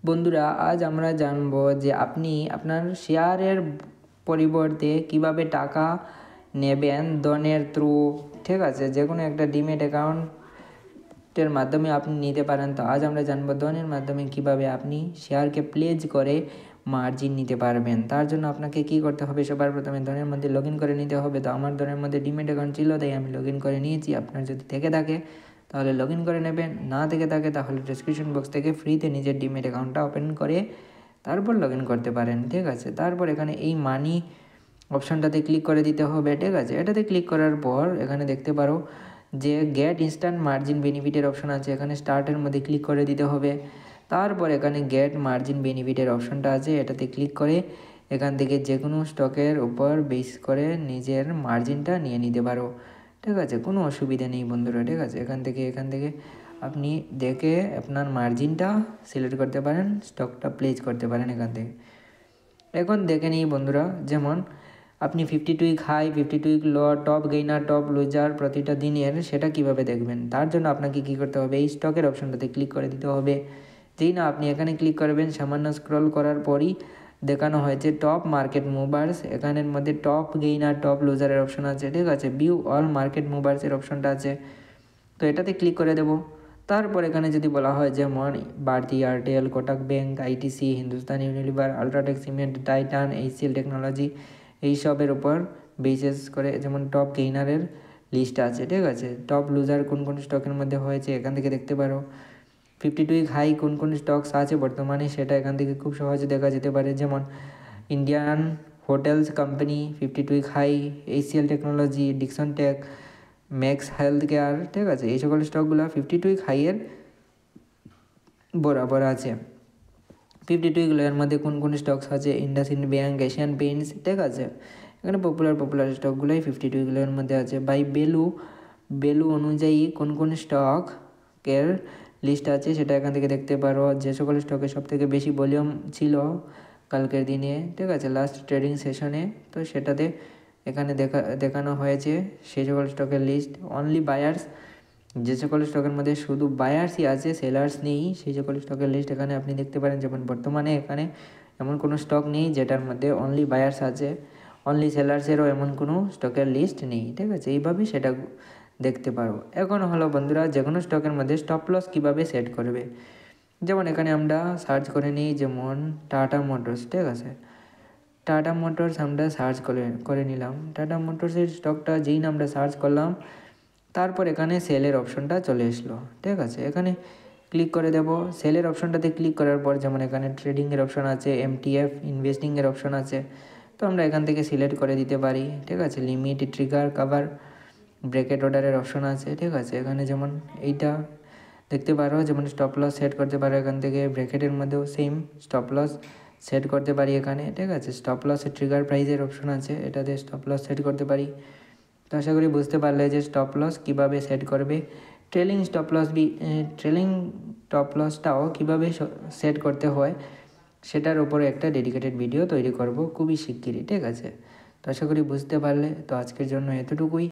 বন্ধুরা, আজ আমরা জানব যে আপনি আপনার শেয়ারের পরিবর্তে কিভাবে টাকা নেবেন ডনের থ্রু। ঠিক আছে, যে কোনো একটা ডিমেট অ্যাকাউন্টের মাধ্যমে আপনি নিতে পারেন। তো আজ আমরা জানবো ডনের মাধ্যমে কিভাবে আপনি শেয়ারকে প্লেজ করে মার্জিন নিতে পারবেন। তার জন্য আপনাকে কি করতে হবে, সবার প্রথমে ডনের মধ্যে লগ করে নিতে হবে। তো আমার ডনের মধ্যে ডিমেট অ্যাকাউন্ট ছিল, তাই আমি লগ করে নিয়েছি। আপনার যদি থেকে থাকে তাহলে লগ করে নেবেন, না থেকে থাকে তাহলে ডেসক্রিপশন বক্স থেকে ফ্রিতে নিজের ডিমেট অ্যাকাউন্টটা ওপেন করে তারপর লগ করতে পারেন। ঠিক আছে, তারপর এখানে এই মানি অপশানটাতে ক্লিক করে দিতে হবে। ঠিক আছে, এটাতে ক্লিক করার পর এখানে দেখতে পারো যে গেট ইনস্ট্যান্ট মার্জিন বেনিফিটের অপশান আছে, এখানে স্টার্টের মধ্যে ক্লিক করে দিতে হবে। তারপর এখানে গেট মার্জিন বেনিফিটের অপশানটা আছে, এটাতে ক্লিক করে এখান থেকে যে কোনো স্টকের উপর বেস করে নিজের মার্জিনটা নিয়ে নিতে পারো। ঠিক আছে, কোনো অসুবিধা নেই বন্ধুরা। ঠিক আছে, এখান থেকে আপনি দেখে আপনার মার্জিনটা সিলেক্ট করতে পারেন, স্টকটা প্লেস করতে পারেন এখান থেকে। এখন দেখে নিই বন্ধুরা, যেমন আপনি 52 week high, 52 week low, top gainer, top loser প্রতিটা দিনের সেটা কিভাবে দেখবেন। তার জন্য আপনাকে কি করতে হবে, এই স্টকের অপশনটাতে ক্লিক করে দিতে হবে। যেই না আপনি এখানে ক্লিক করবেন, সামান্য স্ক্রল করার পরই দেখানো হয়েছে টপ মার্কেট মুভার্স। এখানের মধ্যে টপ গেইনার, টপ লুজারের অপশন আছে। ঠিক আছে, ভিউ অল মার্কেট মুভার্সের অপশনটা আছে, তো এটাতে ক্লিক করে দেব। তারপর এখানে যদি বলা হয় যেমন Bharti Airtel, Kotak bank, ITC, Hindustan Unilever, UltraTech cement, Titan, HCL technology, এইসবের উপর বেসিস করে যেমন টপ গেইনারের লিস্ট আছে। ঠিক আছে, টপ লুজার কোন কোন স্টকের মধ্যে হয়েছে এখান থেকে দেখতে পারো। 52 উইক হাই কোন কোন স্টকস আছে বর্তমানে সেটা এখান থেকে খুব সহজে দেখা যেতে পারে। যেমন Indian hotels company 52 week high, HCL technology, Dixon tech, Max health care. ঠিক আছে, এই সকল স্টকগুলো 52 উইক হাইয়ের বরাবর আছে। 52 উইক লোয়ের মধ্যে কোন কোন স্টকস আছে, ইন্ডাসইন্ড ব্যাংক, এশিয়ান পেইন্টস। ঠিক আছে, এখানে পপুলার স্টকগুলোই 52 উইক লোয়ের মধ্যে আছে। বাই ভ্যালু অনুযায়ী কোন কোন স্টকের লিস্ট আছে সেটা এখান থেকে দেখতে পারো। যে সকল স্টকের সবথেকে বেশি ভলিউম ছিল কালকের দিনে, ঠিক আছে, লাস্ট ট্রেডিং সেশনে, তো সেটাতে এখানে দেখানো হয়েছে সেই সকল স্টকের লিস্ট। অনলি বায়ার্স, যে সকল স্টকের মধ্যে শুধু বায়ার্সই আছে, সেলার্স নেই, সেই সকল স্টকের লিস্ট এখানে আপনি দেখতে পারেন। যেমন বর্তমানে এখানে এমন কোনো স্টক নেই যেটার মধ্যে অনলি বায়ার্স আছে, অনলি সেলার্সেরও এমন কোনো স্টকের লিস্ট নেই। ঠিক আছে, এইভাবেই সেটা দেখতে পারো। এখন হলো বন্ধুরা, যে কোনো স্টকের মধ্যে স্টপ লস কীভাবে সেট করবে। যেমন এখানে আমরা সার্চ করে নিই, যেমন টাটা মোটরস। ঠিক আছে, টাটা মোটরস আমরা সার্চ করে নিলাম। টাটা মোটরসের স্টকটা যেই না আমরা সার্চ করলাম, তারপর এখানে সেলের অপশনটা চলে আসলো। ঠিক আছে, এখানে ক্লিক করে দেব। সেলের অপশনটাতে ক্লিক করার পর যেমন এখানে ট্রেডিংয়ের অপশন আছে, এমটিএফ ইনভেস্টিংয়ের অপশন আছে, তো আমরা এখান থেকে সিলেক্ট করে দিতে পারি। ঠিক আছে, লিমিট, ট্রিগার, কভার, ব্রেকেট অর্ডারের অপশন আছে। ঠিক আছে, এখানে যেমন এইটা দেখতে পারো, যেমন স্টপ লস সেট করতে পারো এখান থেকে। ব্রেকেটের মধ্যেও সেম স্টপ লস সেট করতে পারি এখানে। ঠিক আছে, স্টপ লসের ট্রিগার প্রাইজের অপশন আছে, এটাতে স্টপ লস সেট করতে পারি। তো আশা করি বুঝতে পারলে যে স্টপ লস কীভাবে সেট করবে। ট্রেলিং স্টপ লসটাও কীভাবে সেট করতে হয় সেটার উপরে একটা ডেডিকেটেড ভিডিও তৈরি করব খুবই শিগগিরই। ঠিক আছে, তো আশা করি বুঝতে পারলে। তো আজকের জন্য এতটুকুই।